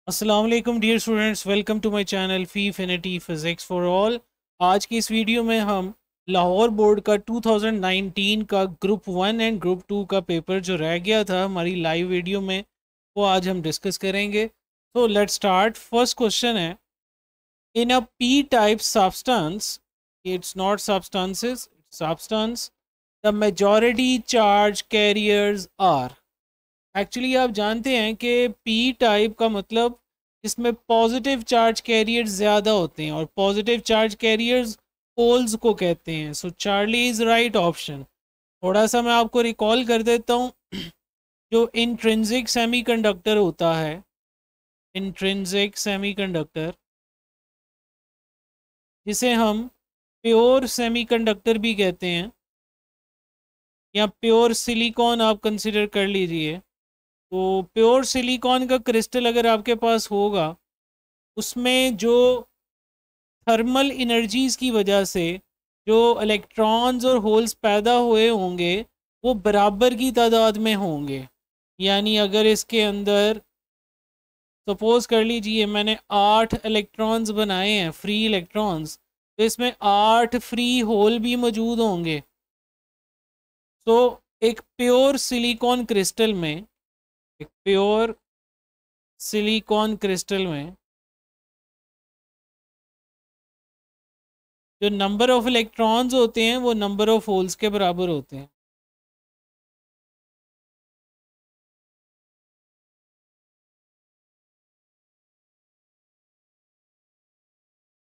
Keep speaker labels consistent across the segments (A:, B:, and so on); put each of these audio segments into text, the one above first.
A: अस्सलाम वालेकुम dear students, welcome to my channel फीफिनिटी फिज़िक्स फॉर ऑल। आज की इस वीडियो में हम लाहौर बोर्ड का 2019 का ग्रुप 1 एंड ग्रुप 2 का पेपर जो रह गया था हमारी लाइव वीडियो में, वो आज हम डिस्कस करेंगे। तो लेट्स स्टार्ट। फर्स्ट क्वेश्चन है, in a p type substance, it's not substances, substance, the majority charge carriers are. Actually आप जानते हैं कि पी टाइप का मतलब इसमें पॉजिटिव चार्ज कैरियर्स ज़्यादा होते हैं और पॉजिटिव चार्ज कैरियर्स पोल्स को कहते हैं। सो चार्ली इज़ राइट ऑप्शन। थोड़ा सा मैं आपको रिकॉल कर देता हूँ। जो इंट्रिंसिक सेमीकंडक्टर होता है, इंट्रिंसिक सेमीकंडक्टर, जिसे हम प्योर सेमीकंडक्टर भी कहते हैं या प्योर सिलिकॉन आप कंसिडर कर लीजिए। तो प्योर सिलिकॉन का क्रिस्टल अगर आपके पास होगा, उसमें जो थर्मल एनर्जीज़ की वजह से जो इलेक्ट्रॉन्स और होल्स पैदा हुए होंगे वो बराबर की तादाद में होंगे। यानी अगर इसके अंदर सपोज कर लीजिए मैंने 8 इलेक्ट्रॉन्स बनाए हैं, फ्री इलेक्ट्रॉन्स, तो इसमें 8 फ्री होल भी मौजूद होंगे। तो एक प्योर सिलिकॉन क्रिस्टल में, एक प्योर सिलिकॉन क्रिस्टल में जो नंबर ऑफ इलेक्ट्रॉन्स होते हैं वो नंबर ऑफ होल्स के बराबर होते हैं।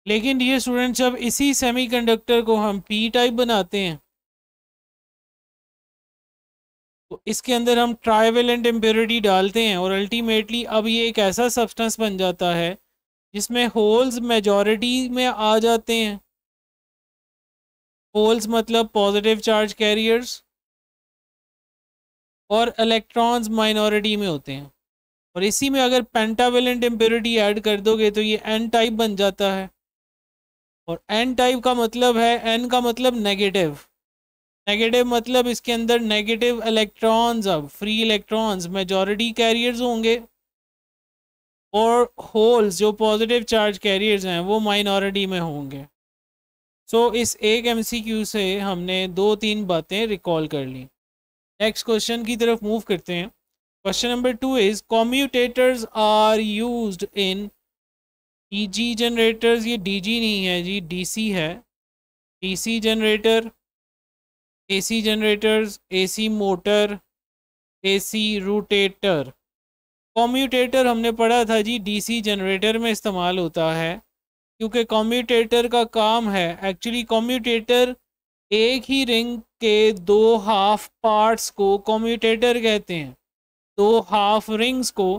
A: लेकिन ये स्टूडेंट, जब इसी सेमीकंडक्टर को हम पी टाइप बनाते हैं तो इसके अंदर हम ट्राइवेलेंट इम्प्योरिटी डालते हैं और अल्टीमेटली अब ये एक ऐसा सब्सटेंस बन जाता है जिसमें होल्स मेजॉरिटी में आ जाते हैं। होल्स मतलब पॉजिटिव चार्ज कैरियर्स, और इलेक्ट्रॉन्स माइनॉरिटी में होते हैं। और इसी में अगर पेंटावेलेंट इम्प्योरिटी ऐड कर दोगे तो ये एन टाइप बन जाता है। और एन टाइप का मतलब है, एन का मतलब नेगेटिव, नेगेटिव मतलब इसके अंदर नेगेटिव इलेक्ट्रॉन्स, अब फ्री इलेक्ट्रॉन्स मेजॉरिटी कैरियर्स होंगे और होल्स जो पॉजिटिव चार्ज कैरियर्स हैं वो माइनॉरिटी में होंगे। सो इस एक एमसीक्यू से हमने 2-3 बातें रिकॉल कर ली। नेक्स्ट क्वेश्चन की तरफ मूव करते हैं। Question number 2 is commutators are used in DG generators. ये डीजी नहीं है जी, डीसी है। DC generator, AC generators, AC motor, AC rotator. Commutator हमने पढ़ा था जी डीसी जनरेटर में इस्तेमाल होता है, क्योंकि कम्यूटेटर का काम है, एक्चुअली कम्यूटेटर एक ही रिंग के दो हाफ पार्ट्स को कम्यूटेटर कहते हैं। दो हाफ रिंग्स को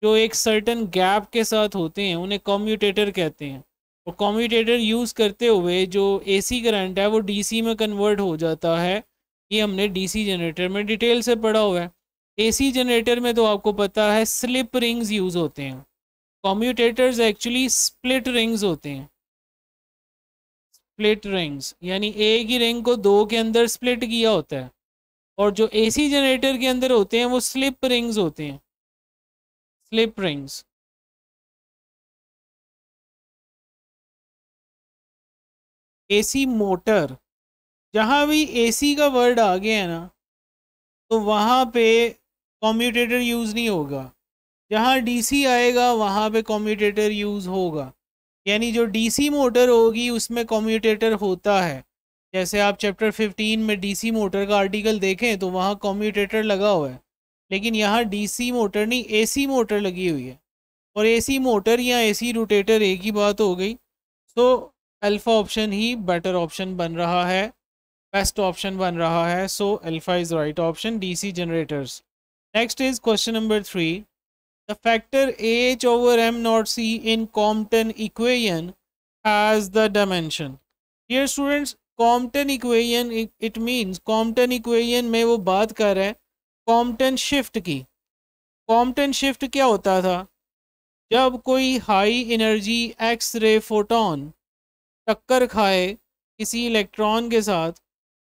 A: जो एक सर्टन गैप के साथ होते हैं उन्हें कम्यूटेटर कहते हैं। और कम्यूटेटर यूज़ करते हुए जो एसी करंट है वो डीसी में कन्वर्ट हो जाता है। ये हमने डीसी जनरेटर में डिटेल से पढ़ा हुआ है। एसी जनरेटर में तो आपको पता है स्लिप रिंग्स यूज़ होते हैं। कम्यूटेटर्स एक्चुअली स्प्लिट रिंग्स होते हैं। स्प्लिट रिंग्स यानी एक ही रिंग को दो के अंदर स्प्लिट किया होता है। और जो एसी जनरेटर के अंदर होते हैं वो स्लिप रिंग्स होते हैं, स्लिप रिंग्स। एसी मोटर, जहाँ भी एसी का वर्ड आ गया है ना तो वहाँ पे कम्यूटेटर यूज़ नहीं होगा। जहाँ डीसी आएगा वहाँ पे कम्यूटेटर यूज़ होगा। यानी जो डीसी मोटर होगी उसमें कम्यूटेटर होता है। जैसे आप चैप्टर 15 में डीसी मोटर का आर्टिकल देखें तो वहाँ कम्यूटेटर लगा हुआ है, लेकिन यहाँ डीसी मोटर नहीं, एसी मोटर लगी हुई है। और एसी मोटर या एसी रोटेटर एक ही बात हो गई। सो अल्फ़ा ऑप्शन ही बेटर ऑप्शन बन रहा है, बेस्ट ऑप्शन बन रहा है। सो alpha is right option, DC generators. Next is question number 3। The factor h over m naught c in Compton equation has the dimension. Dear students, Compton equation, it means Compton equation में वो बात कर रहा है Compton shift की। Compton shift क्या होता था? जब कोई high energy X ray photon टक्कर खाए किसी इलेक्ट्रॉन के साथ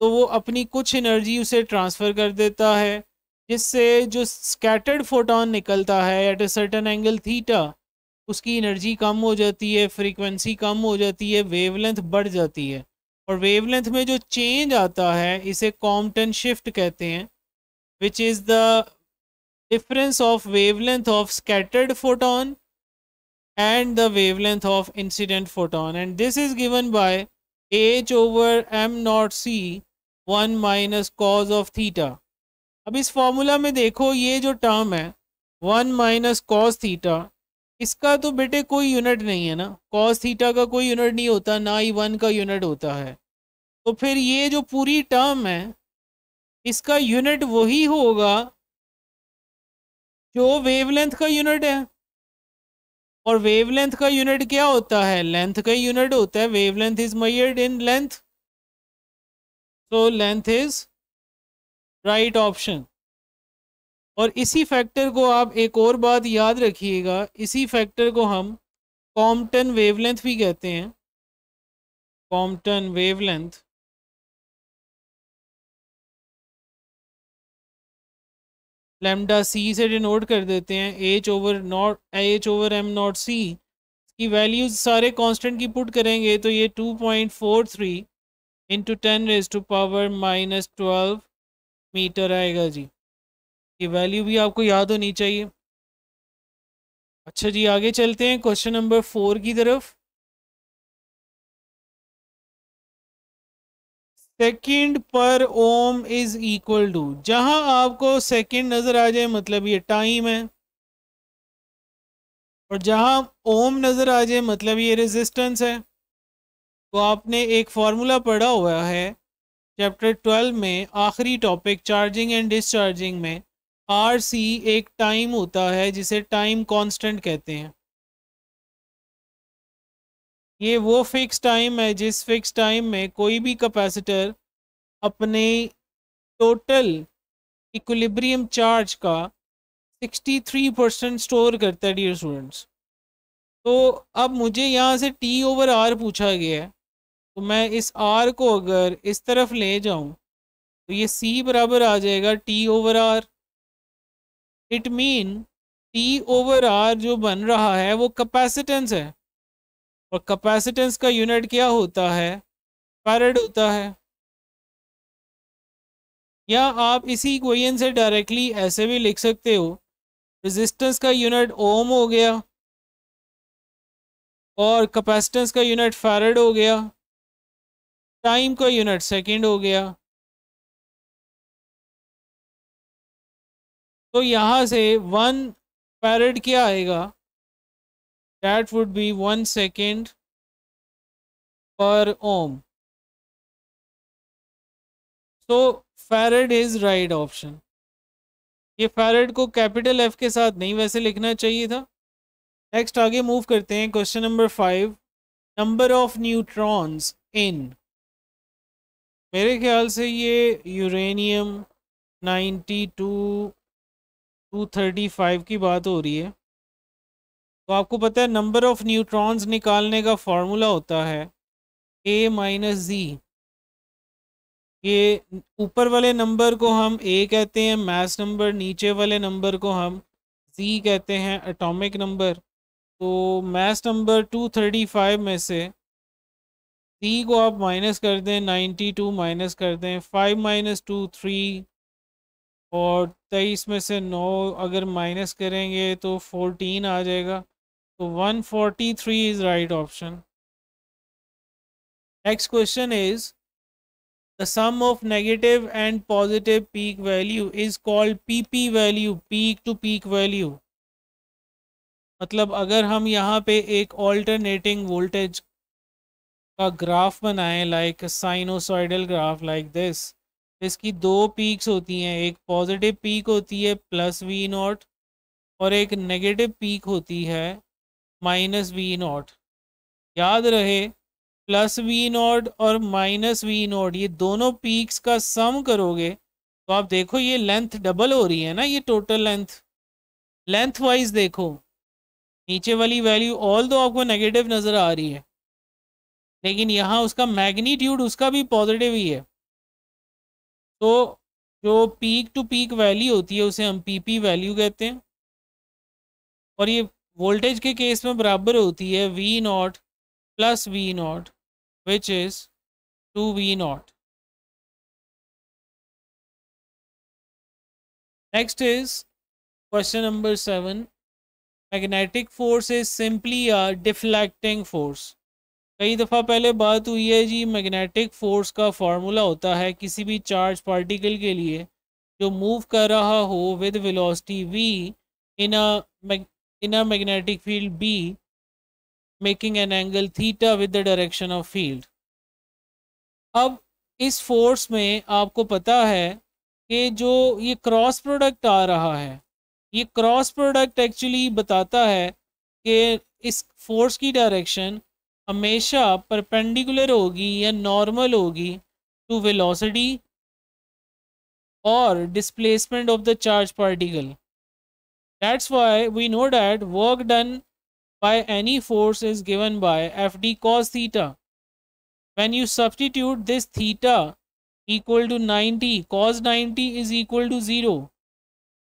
A: तो वो अपनी कुछ एनर्जी उसे ट्रांसफ़र कर देता है, जिससे जो स्कैटर्ड फोटोन निकलता है at a certain angle theta, उसकी एनर्जी कम हो जाती है, फ्रीक्वेंसी कम हो जाती है, वेवलेंथ बढ़ जाती है। और वेवलेंथ में जो चेंज आता है इसे कॉम्पटन शिफ्ट कहते हैं, which is the difference of wavelength of scattered photon and the wavelength of incident photon, and this is given by h over m naught c 1 minus cos of theta। अब इस formula में देखो ये जो term है 1 minus cos theta, इसका तो बेटे कोई यूनिट नहीं है ना, कॉस थीटा का कोई यूनिट नहीं होता, ना ही 1 का यूनिट होता है। तो फिर ये जो पूरी टर्म है इसका यूनिट वही होगा जो वेवलेंथ का यूनिट है। और वेवलेंथ का यूनिट क्या होता है? लेंथ का यूनिट होता है। Wavelength is measured in length, so length is right option. और इसी फैक्टर को आप एक और बात याद रखिएगा, इसी फैक्टर को हम कॉम्पटन वेवलेंथ भी कहते हैं। कॉम्पटन वेवलेंथ लैम्डा सी से डिनोट कर देते हैं, एच ओवर एम नॉट सी की वैल्यूज सारे कांस्टेंट की पुट करेंगे तो ये 2.43 इंटू 10⁻⁻12 मीटर आएगा जी। ये वैल्यू भी आपको याद होनी चाहिए। अच्छा जी, आगे चलते हैं क्वेश्चन नंबर 4 की तरफ। सेकंड पर ओम इज इक्वल टू, जहां आपको सेकंड नजर आ जाए मतलब ये टाइम है, और जहां ओम नजर आ जाए मतलब ये रेजिस्टेंस है। तो आपने एक फॉर्मूला पढ़ा हुआ है चैप्टर 12 में, आखिरी टॉपिक चार्जिंग एंड डिस्चार्जिंग में, आर सी एक टाइम होता है जिसे टाइम कांस्टेंट कहते हैं। ये वो फिक्स टाइम है जिस फिक्स टाइम में कोई भी कैपेसिटर अपने टोटल इक्विलिब्रियम चार्ज का 63% स्टोर करता है डियर स्टूडेंट्स। तो अब मुझे यहाँ से टी ओवर आर पूछा गया है, तो मैं इस आर को अगर इस तरफ ले जाऊँ तो ये सी बराबर आ जाएगा T over R. It mean T over R जो बन रहा है वो कैपेसिटेंस है, और कैपेसिटेंस का यूनिट क्या होता है? फैरेड होता है। या आप इसी इक्वेशन से डायरेक्टली ऐसे भी लिख सकते हो, रेजिस्टेंस का यूनिट ओम हो गया और कैपेसिटेंस का यूनिट फैरेड हो गया, टाइम का यूनिट सेकंड हो गया। तो यहाँ से 1 फैरेड क्या आएगा? दैट वुड बी 1 सेकेंड पर ओम। सो फैरेड इज राइट ऑप्शन। ये फैरेड को कैपिटल एफ के साथ नहीं वैसे लिखना चाहिए था। नेक्स्ट आगे मूव करते हैं, question number 5, number of neutrons इन, मेरे ख्याल से ये यूरेनियम 92-235 की बात हो रही है। तो आपको पता है नंबर ऑफ न्यूट्रॉन्स निकालने का फॉर्मूला होता है a माइनस जी। ये ऊपर वाले नंबर को हम a कहते हैं मास नंबर, नीचे वाले नंबर को हम z कहते हैं एटॉमिक नंबर। तो मास नंबर 235 में से c को आप माइनस कर दें, 92 माइनस कर दें, 5 माइनस 2 3, और 23 में से 9 अगर माइनस करेंगे तो 14 आ जाएगा। तो 143 is right option. Next question is the sum of negative and positive peak value is called PP value, peak to peak value. मतलब अगर हम यहाँ पे एक ऑल्टरनेटिंग वोल्टेज का ग्राफ बनाएं, like sinusoidal graph like this, इसकी दो पीक्स होती हैं, एक पॉजिटिव पीक होती है प्लस वी नॉट, और एक नेगेटिव पीक होती है माइनस वी नॉट। याद रहे प्लस वी नॉट और माइनस वी नॉट ये दोनों पीक्स का सम करोगे तो आप देखो ये लेंथ डबल हो रही है ना, ये टोटल लेंथ वाइज देखो, नीचे वाली वैल्यू ऑल दो आपको नेगेटिव नज़र आ रही है, लेकिन यहाँ उसका मैग्नीट्यूड उसका भी पॉजिटिव ही है। तो जो पीक टू पीक वैल्यू होती है उसे हम पीपी वैल्यू कहते हैं। और ये वोल्टेज के केस में बराबर होती है V nought plus V nought which is 2v0. Next is question number 7. Magnetic force is simply a deflecting force. कई दफ़ा पहले बात हुई है जी, मैग्नेटिक फोर्स का फार्मूला होता है किसी भी चार्ज पार्टिकल के लिए जो मूव कर रहा हो with velocity v in a magnetic field b making an angle theta with the direction of field. अब इस फोर्स में आपको पता है कि जो ये क्रॉस प्रोडक्ट आ रहा है, ये क्रॉस प्रोडक्ट एक्चुअली बताता है कि इस फोर्स की डायरेक्शन हमेशा परपेंडिकुलर होगी या नॉर्मल होगी टू वेलोसिटी और displacement of the charge particle. That's why we know that work done by any force is given by F D cos theta. When you substitute this theta equal to 90, cos 90 is equal to 0.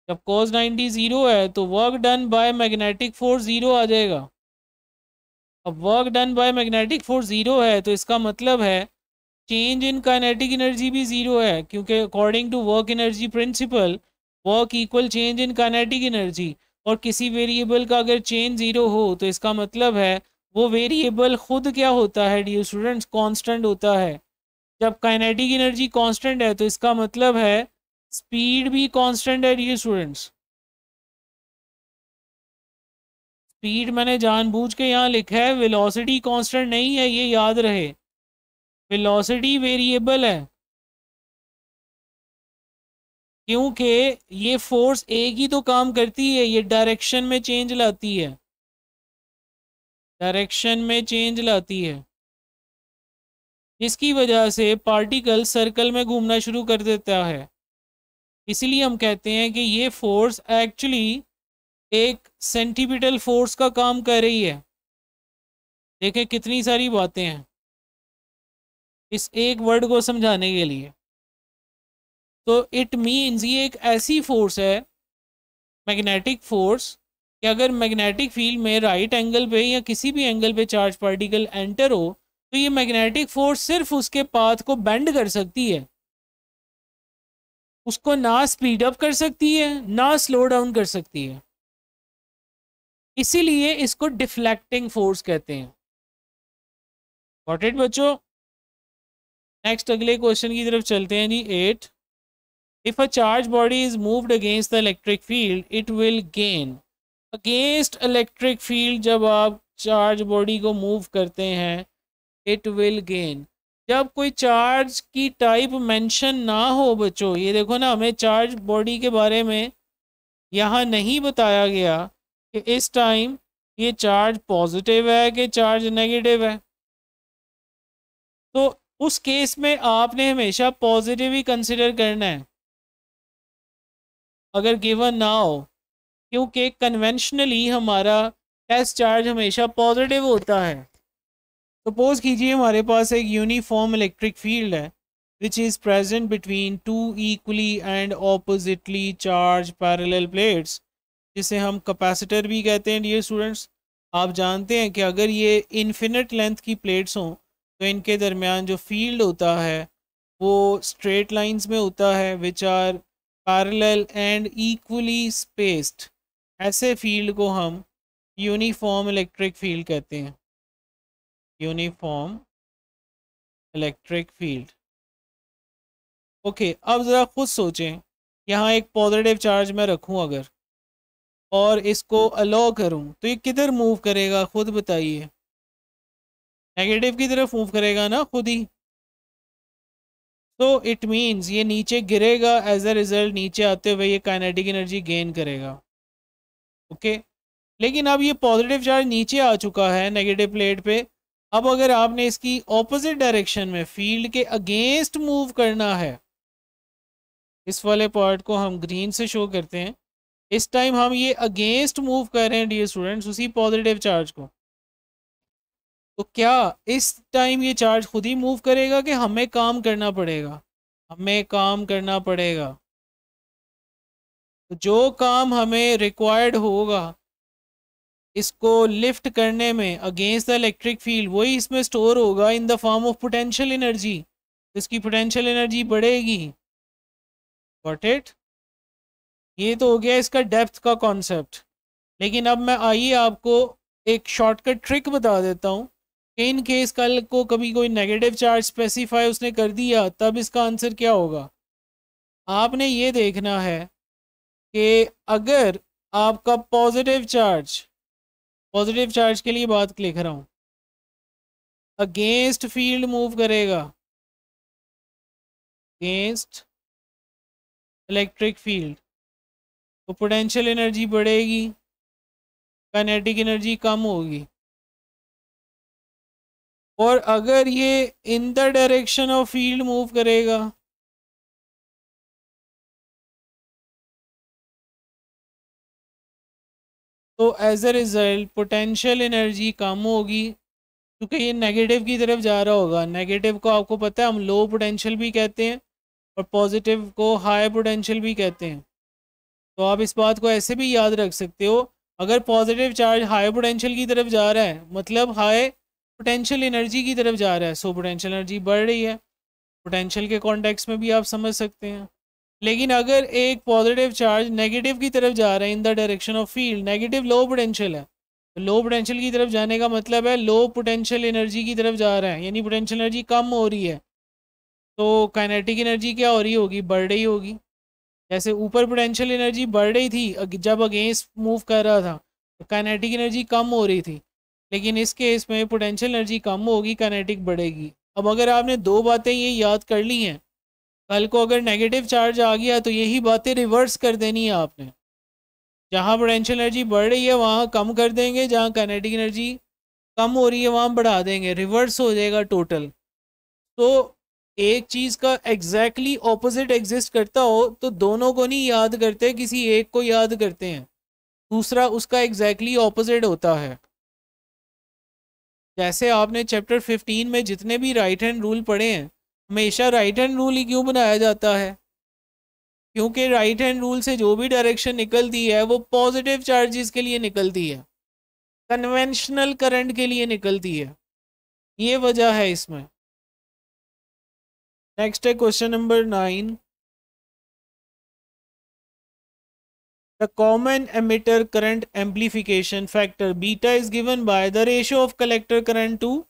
A: जब cos 90 0 है तो work done by magnetic force 0 आ जाएगा. अब work done by magnetic force 0 है तो इसका मतलब है चेंज इन काइनेटिक एनर्जी भी 0 है, क्योंकि according to work energy principle work equal change in kinetic energy. और किसी वेरिएबल का अगर चेंज 0 हो तो इसका मतलब है वो वेरिएबल खुद क्या होता है डियर स्टूडेंट्स, कांस्टेंट होता है. जब काइनेटिक एनर्जी कांस्टेंट है तो इसका मतलब है स्पीड भी कांस्टेंट है डियर स्टूडेंट्स. स्पीड मैंने जानबूझ के यहाँ लिखा है, वेलोसिटी कांस्टेंट नहीं है, ये याद रहे. वेलोसिटी वेरिएबल है क्योंकि ये फोर्स एक ही तो काम करती है, ये डायरेक्शन में चेंज लाती है, डायरेक्शन में चेंज लाती है, जिसकी वजह से पार्टिकल सर्कल में घूमना शुरू कर देता है. इसीलिए हम कहते हैं कि ये फोर्स एक्चुअली एक सेंटीपिटल फोर्स का काम कर रही है. देखें कितनी सारी बातें हैं इस एक वर्ड को समझाने के लिए. तो इट मीन्स ये एक ऐसी फोर्स है मैग्नेटिक फोर्स कि अगर मैग्नेटिक फील्ड में राइट एंगल पे या किसी भी एंगल पे चार्ज पार्टिकल एंटर हो तो ये मैग्नेटिक फोर्स सिर्फ उसके पाथ को बेंड कर सकती है, उसको ना स्पीड अप कर सकती है ना स्लो डाउन कर सकती है. इसीलिए इसको डिफ्लेक्टिंग फोर्स कहते हैं. गॉट इट बच्चों. नेक्स्ट अगले क्वेश्चन की तरफ चलते हैं जी. 8. If a charge body is moved against the electric field it will gain. Against electric field जब आप चार्ज बॉडी को मूव करते हैं इट विल गेन. जब कोई चार्ज की टाइप मेंशन ना हो बच्चों, ये देखो ना, हमें चार्ज बॉडी के बारे में यहाँ नहीं बताया गया कि इस टाइम ये चार्ज पॉजिटिव है कि चार्ज नेगेटिव है. तो उस केस में आपने हमेशा पॉजिटिव ही कंसिडर करना है अगर गिवन ना हो, क्योंकि कन्वेंशनली हमारा टेस्ट चार्ज हमेशा पॉजिटिव होता है. सपोज कीजिए हमारे पास एक यूनिफॉर्म इलेक्ट्रिक फील्ड है which is present between two equally and oppositely charge parallel plates, जिसे हम कैपेसिटर भी कहते हैं डियर स्टूडेंट्स. आप जानते हैं कि अगर ये इन्फिनिट लेंथ की प्लेट्स हों तो इनके दरमियान जो फील्ड होता है वो स्ट्रेट लाइंस में होता है which are parallel and equally spaced. ऐसे फील्ड को हम यूनिफॉर्म इलेक्ट्रिक फील्ड कहते हैं, यूनिफॉर्म इलेक्ट्रिक फील्ड. ओके, अब ज़रा खुद सोचें, यहाँ एक पॉजिटिव चार्ज मैं रखूँ अगर और इसको अलाउ करूँ तो ये किधर मूव करेगा, खुद बताइए. नेगेटिव की तरफ मूव करेगा ना खुद ही. तो इट मीन्स ये नीचे गिरेगा, एज अ रिजल्ट नीचे आते हुए ये काइनेटिक एनर्जी गेन करेगा. ओके, लेकिन अब ये पॉजिटिव चार्ज नीचे आ चुका है नेगेटिव प्लेट पे. अब अगर आपने इसकी ऑपोजिट डायरेक्शन में फील्ड के अगेंस्ट मूव करना है, इस वाले पार्ट को हम ग्रीन से शो करते हैं, इस टाइम हम ये अगेंस्ट मूव कर रहे हैं डियर स्टूडेंट्स उसी पॉजिटिव चार्ज को. तो क्या इस टाइम ये चार्ज खुद ही मूव करेगा कि हमें काम करना पड़ेगा? हमें काम करना पड़ेगा. तो जो काम हमें रिक्वायर्ड होगा इसको लिफ्ट करने में अगेंस्ट द इलेक्ट्रिक फील्ड, वही इसमें स्टोर होगा इन the form of potential energy. इसकी पोटेंशियल एनर्जी बढ़ेगी। Got it? ये तो हो गया इसका डेप्थ का कॉन्सेप्ट। लेकिन अब मैं आइए आपको एक शॉर्टकट ट्रिक बता देता हूँ। इन केस कल को कभी कोई नेगेटिव चार्ज स्पेसिफाई उसने कर दिया, तब इसका आंसर क्या होगा? आपने ये देखना है कि अगर आपका पॉजिटिव चार्ज के लिए बात लिख रहा हूँ, अगेंस्ट फील्ड मूव करेगा, अगेंस्ट इलेक्ट्रिक फील्ड, तो पोटेंशियल एनर्जी बढ़ेगी, काइनेटिक एनर्जी कम होगी। और अगर ये in the direction of field move करेगा, तो as a result potential energy कम होगी, क्योंकि ये नेगेटिव की तरफ जा रहा होगा। नेगेटिव को आपको पता है हम लो पोटेंशियल भी कहते हैं और पॉजिटिव को हाई पोटेंशियल भी कहते हैं। तो आप इस बात को ऐसे भी याद रख सकते हो, अगर पॉजिटिव चार्ज हाई पोटेंशियल की तरफ जा रहा है मतलब हाई पोटेंशियल एनर्जी की तरफ जा रहा है, सो पोटेंशियल एनर्जी बढ़ रही है। पोटेंशियल के कॉन्टेक्स्ट में भी आप समझ सकते हैं। लेकिन अगर एक पॉजिटिव चार्ज नेगेटिव की तरफ जा रहा है इन the direction of field, negative low potential है, तो लो पोटेंशियल की तरफ जाने का मतलब है लो पोटेंशियल एनर्जी की तरफ जा रहा है, यानी पोटेंशियल एनर्जी कम हो रही है। तो काइनेटिक एनर्जी क्या हो रही होगी? बढ़ रही होगी। जैसे ऊपर पोटेंशियल एनर्जी बढ़ रही थी जब अगेंस्ट मूव कर रहा था, तो काइनेटिक एनर्जी कम हो रही थी। लेकिन इस केस में पोटेंशियल एनर्जी कम होगी, काइनेटिक बढ़ेगी। अब अगर आपने दो बातें ये याद कर ली हैं, कल को अगर नेगेटिव चार्ज आ गया तो यही बातें रिवर्स कर देनी है आपने। जहाँ पोटेंशियल एनर्जी बढ़ रही है वहाँ कम कर देंगे, जहाँ काइनेटिक एनर्जी कम हो रही है वहाँ बढ़ा देंगे, रिवर्स हो जाएगा टोटल। तो एक चीज़ का एग्जैक्टली ऑपोजिट एग्जिस्ट करता हो तो दोनों को नहीं याद करते, किसी एक को याद करते हैं, दूसरा उसका एग्जैक्टली ऑपोजिट होता है। जैसे आपने चैप्टर 15 में जितने भी राइट हैंड रूल पढ़े हैं, हमेशा राइट हैंड रूल ही क्यों बनाया जाता है? क्योंकि राइट हैंड रूल से जो भी डायरेक्शन निकलती है वो पॉजिटिव चार्जेस के लिए निकलती है, कन्वेंशनल करंट के लिए निकलती है। ये वजह है इसमें। नेक्स्ट है question number 9। The common emitter current amplification factor beta is given by the ratio of collector current to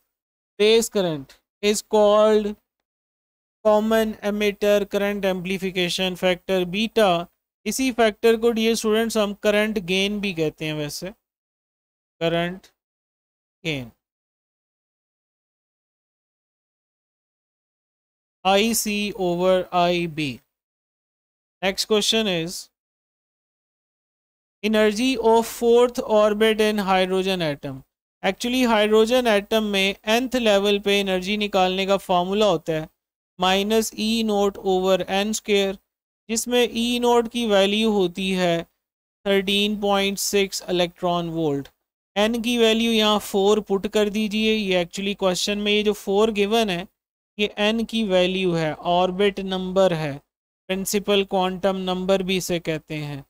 A: base current is called common emitter current amplification factor beta। इसी फैक्टर को डियर स्टूडेंट्स हम current gain भी कहते हैं। वैसे current gain IC over IB। Next question is energy of fourth orbit in hydrogen atom. Actually hydrogen atom में nth level पे energy निकालने का फार्मूला होता है -E0/n², जिसमें E0 की वैल्यू होती है 13.6 इलेक्ट्रॉन वोल्ट। n की वैल्यू यहाँ 4 पुट कर दीजिए। ये एक्चुअली क्वेश्चन में ये जो 4 गिवन है ये n की वैल्यू है, ऑर्बिट नंबर है, प्रिंसिपल क्वांटम नंबर भी इसे कहते हैं।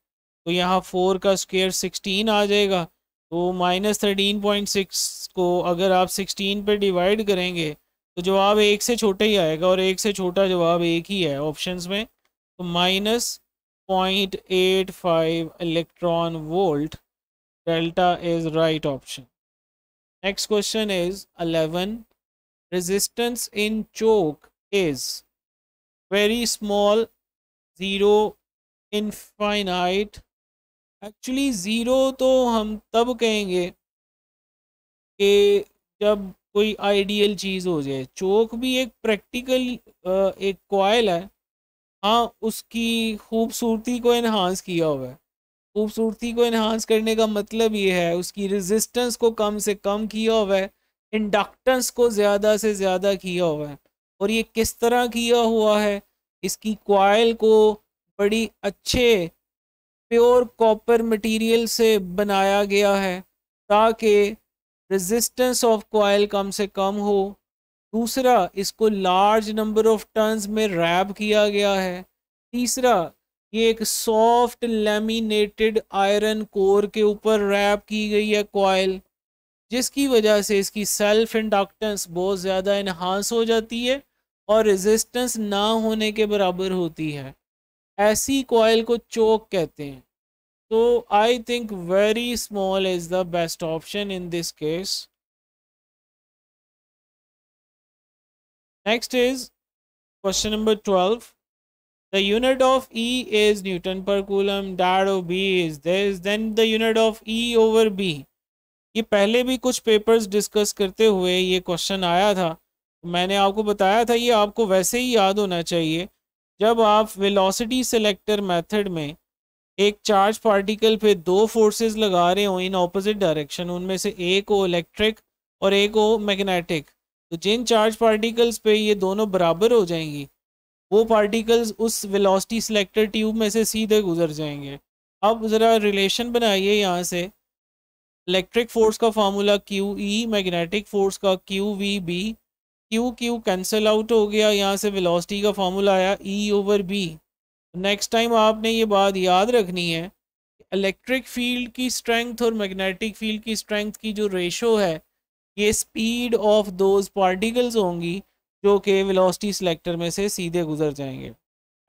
A: तो यहाँ 4 का स्क्वायर 16 आ जाएगा। तो -13.6 को अगर आप 16 पे डिवाइड करेंगे तो जवाब 1 से छोटा ही आएगा, और 1 से छोटा जवाब 1 ही है ऑप्शंस में। तो -0.85 electron volt, delta is right option. Next question is 11। Resistance in choke is very small, zero, infinite. Actually zero तो हम तब कहेंगे कि जब कोई आइडियल चीज़ हो जाए। चोक भी एक प्रैक्टिकल एक कॉइल है, हाँ उसकी खूबसूरती को इन्हांस किया हुआ है। खूबसूरती को इन्हांस करने का मतलब ये है उसकी रेजिस्टेंस को कम से कम किया हुआ है, इंडक्टेंस को ज़्यादा से ज़्यादा किया हुआ है। और ये किस तरह किया हुआ है? इसकी कॉइल को बड़ी अच्छे प्योर कॉपर मटेरियल से बनाया गया है ताकि रेजिस्टेंस ऑफ कॉइल कम से कम हो। दूसरा, इसको लार्ज नंबर ऑफ टर्न्स में रैप किया गया है। तीसरा, ये एक सॉफ्ट लैमिनेटेड आयरन कोर के ऊपर रैप की गई है कॉइल, जिसकी वजह से इसकी सेल्फ इंडक्टेंस बहुत ज़्यादा इन्हांस हो जाती है और रेजिस्टेंस ना होने के बराबर होती है। ऐसी कॉइल को चोक कहते हैं। तो I think very small is the best option in this case. Next is question number 12. The unit of E is Newton per coulomb, that of B is this, then the unit of E over B. ये पहले भी कुछ papers discuss करते हुए ये question आया था, मैंने आपको बताया था ये आपको वैसे ही याद होना चाहिए। जब आप वेलोसिटी सेलेक्टर मेथड में एक चार्ज पार्टिकल पे दो फोर्सेस लगा रहे हो इन ऑपोजिट डायरेक्शन, उनमें से एक हो इलेक्ट्रिक और एक हो मैग्नेटिक, तो जिन चार्ज पार्टिकल्स पे ये दोनों बराबर हो जाएंगी वो पार्टिकल्स उस वेलोसिटी सिलेक्टर ट्यूब में से सीधे गुजर जाएंगे। अब ज़रा रिलेशन बनाइए यहाँ से, इलेक्ट्रिक फोर्स का formula q E, magnetic force का q v B, q q cancel out हो गया, यहाँ से वेलोसिटी का फार्मूला आया E over B. Next time आपने ये बात याद रखनी है, इलेक्ट्रिक फील्ड की स्ट्रेंथ और मैग्नेटिक फील्ड की स्ट्रेंथ की जो रेशो है ये स्पीड ऑफ दोज पार्टिकल्स होंगी जो कि वेलोसिटी सिलेक्टर में से सीधे गुजर जाएंगे।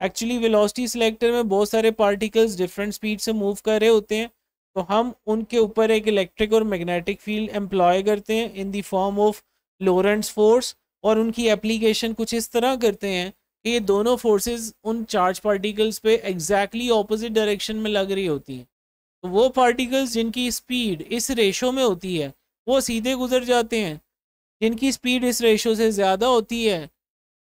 A: एक्चुअली वेलोसिटी सिलेक्टर में बहुत सारे पार्टिकल्स डिफरेंट स्पीड से मूव कर रहे होते हैं, तो हम उनके ऊपर एक इलेक्ट्रिक और मैग्नेटिक फील्ड एम्प्लॉय करते हैं in the form of Lorentz force, और उनकी एप्लीकेशन कुछ इस तरह करते हैं कि ये दोनों फोर्सेस उन चार्ज पार्टिकल्स पे एग्जैक्टली ऑपोजिट डायरेक्शन में लग रही होती हैं। तो वो पार्टिकल्स जिनकी स्पीड इस रेशो में होती है वो सीधे गुजर जाते हैं, जिनकी स्पीड इस रेशो से ज़्यादा होती है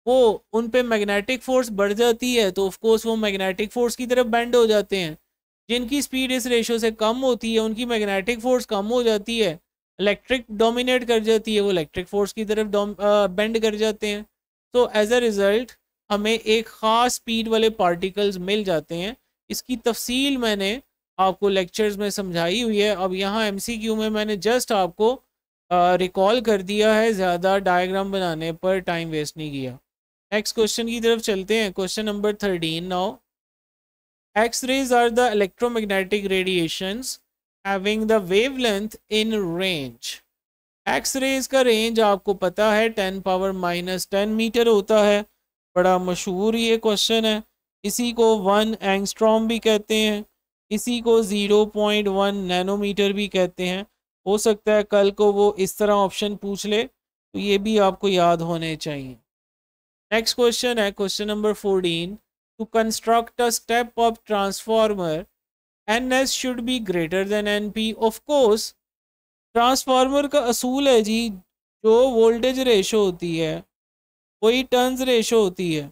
A: वो उन पे मैग्नेटिक फोर्स बढ़ जाती है, तो ऑफ कोर्स वो मैग्नेटिक फोर्स की तरफ बेंड हो जाते हैं। जिनकी स्पीड इस रेशो से कम होती है उनकी मैग्नेटिक फोर्स कम हो जाती है, इलेक्ट्रिक डोमिनेट कर जाती है, वो इलेक्ट्रिक फोर्स की तरफ बेंड कर जाते हैं। तो एज अ रिज़ल्ट हमें एक ख़ास स्पीड वाले पार्टिकल्स मिल जाते हैं। इसकी तफसील मैंने आपको लेक्चर्स में समझाई हुई है, अब यहाँ एमसीक्यू में मैंने जस्ट आपको रिकॉल कर दिया है, ज़्यादा डायग्राम बनाने पर टाइम वेस्ट नहीं किया। नेक्स्ट क्वेश्चन की तरफ चलते हैं, question number 13 now. X-rays are the electromagnetic radiations having the wavelength in range. X-rays का रेंज आपको पता है 10⁻⁻10 मीटर होता है, बड़ा मशहूर ये क्वेश्चन है। इसी को 1 एंगस्ट्रॉम भी कहते हैं, इसी को 0.1 नैनोमीटर भी कहते हैं। हो सकता है कल को वो इस तरह ऑप्शन पूछ ले, तो ये भी आपको याद होने चाहिए। नेक्स्ट क्वेश्चन है question number 14. To construct a step-up transformer, NS should be greater than NP. Of course, transformer का असूल है जी, जो वोल्टेज रेशो होती है वही टर्न्स रेशो होती है,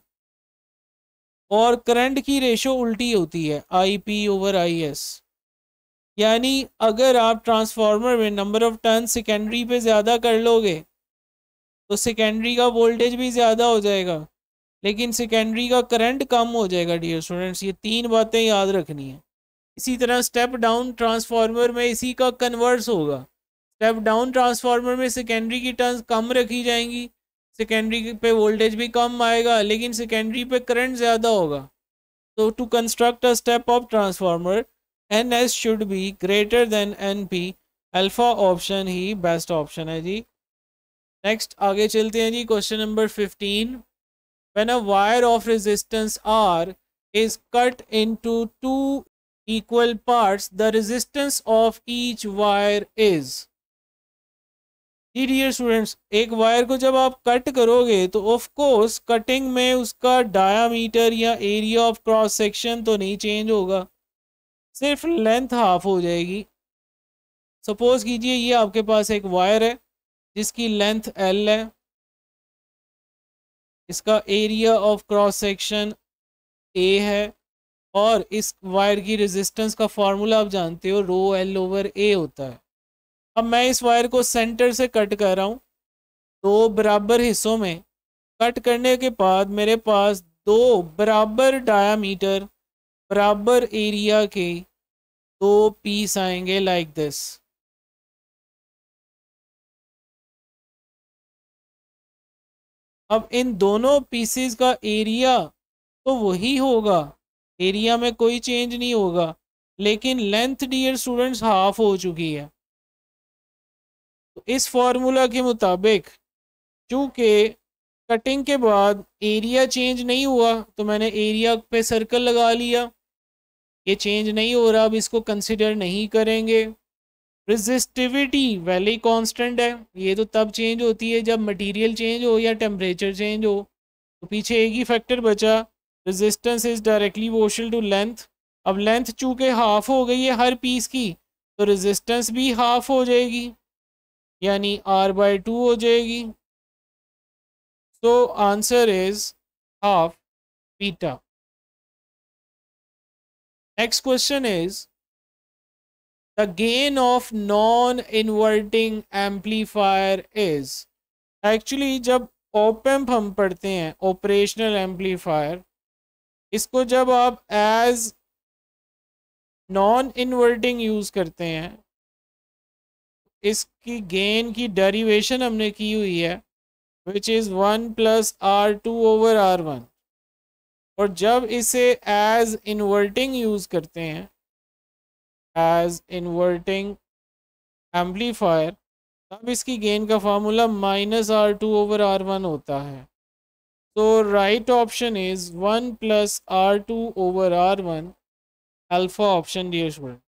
A: और करंट की रेशो उल्टी होती है, IP ओवर IS। यानी अगर आप ट्रांसफार्मर में नंबर ऑफ टर्न सेकेंडरी पे ज़्यादा कर लोगे तो सेकेंडरी का वोल्टेज भी ज़्यादा हो जाएगा, लेकिन सेकेंडरी का करंट कम हो जाएगा। डियर स्टूडेंट्स, ये तीन बातें याद रखनी है। इसी तरह स्टेप डाउन ट्रांसफार्मर में इसी का कन्वर्स होगा। स्टेप डाउन ट्रांसफार्मर में सेकेंडरी की टर्न्स कम रखी जाएंगी, सेकेंडरी पे वोल्टेज भी कम आएगा, लेकिन सेकेंडरी पे करंट ज़्यादा होगा। तो to construct a step up transformer NS should be greater than NP। Alpha option ही बेस्ट ऑप्शन है जी। नेक्स्ट आगे चलते हैं जी, question number 15. When a wire of resistance R is cut into two equal parts, the resistance of each wire is. जी dear students, एक wire को जब आप कट करोगे तो ऑफ कोर्स कटिंग में उसका डायामीटर या एरिया ऑफ क्रॉस सेक्शन तो नहीं चेंज होगा, सिर्फ लेंथ हाफ हो जाएगी। सपोज कीजिए ये आपके पास एक वायर है जिसकी लेंथ L है, इसका area of cross section A है, और इस वायर की रेजिस्टेंस का फार्मूला आप जानते हो, ρL/A होता है। अब मैं इस वायर को सेंटर से कट कर रहा हूँ, दो बराबर हिस्सों में कट करने के बाद मेरे पास दो बराबर डायामीटर बराबर एरिया के दो पीस आएंगे लाइक दिस। अब इन दोनों पीसेस का एरिया तो वही होगा, एरिया में कोई चेंज नहीं होगा, लेकिन लेंथ डियर स्टूडेंट्स हाफ हो चुकी है। तो इस फॉर्मूला के मुताबिक चूंकि कटिंग के बाद एरिया चेंज नहीं हुआ तो मैंने एरिया पे सर्कल लगा लिया, ये चेंज नहीं हो रहा, अब इसको कंसिडर नहीं करेंगे। रेजिस्टिविटी वैल्यू कांस्टेंट है, ये तो तब चेंज होती है जब मटेरियल चेंज हो या टेम्परेचर चेंज हो। तो पीछे एक ही फैक्टर बचा, resistance is directly proportional to length. अब लेंथ चूंकि हाफ हो गई है हर पीस की, तो रेजिस्टेंस भी हाफ हो जाएगी, यानी R/2 हो जाएगी। So answer is half beta. Next question is the gain of non-inverting amplifier is। Actually जब ऑप-एम्प हम पढ़ते हैं, ऑपरेशनल एम्पलीफायर, इसको जब आप एज नॉन इन्वर्टिंग यूज़ करते हैं, इसकी गेन की डेरिवेशन हमने की हुई है विच इज़ 1 + R2/R1। और जब इसे एज इन्वर्टिंग यूज़ करते हैं, एज इन्वर्टिंग एम्पलीफायर, तब इसकी गेन का फार्मूला -R2/R1 होता है। तो right option is 1 + R2/R1, alpha option dear student.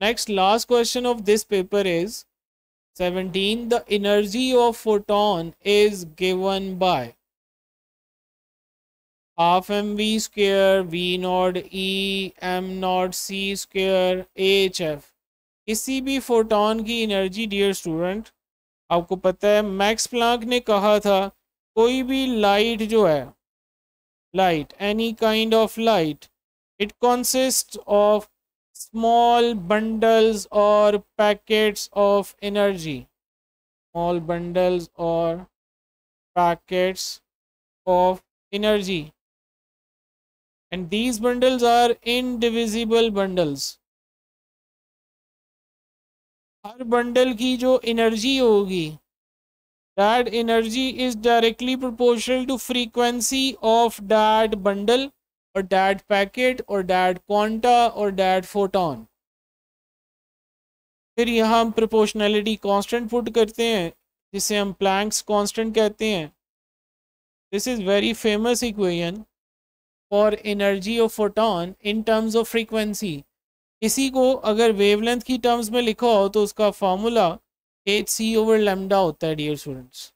A: Next last question of this paper is 17 the energy of photon is given by half mv² v0 e m0 c² hf। किसी भी photon की energy dear student, आपको पता है max Planck ने कहा था कोई भी लाइट जो है, light any kind of light, it consist of small bundles or packets of energy, small bundles or packets of energy, and these bundles are indivisible bundles. हर बंडल की जो एनर्जी होगी, that energy is directly proportional to frequency of that bundle or that packet or that quanta or that photon। फिर यहाँ हम proportionality constant put करते हैं जिसे हम प्लैंक्स कांस्टेंट कहते हैं। This is very famous equation for energy of photon in terms of frequency. इसी को अगर वेवलेंथ की टर्म्स में लिखा हो तो उसका फार्मूला hc/λ होता है डियर स्टूडेंट्स।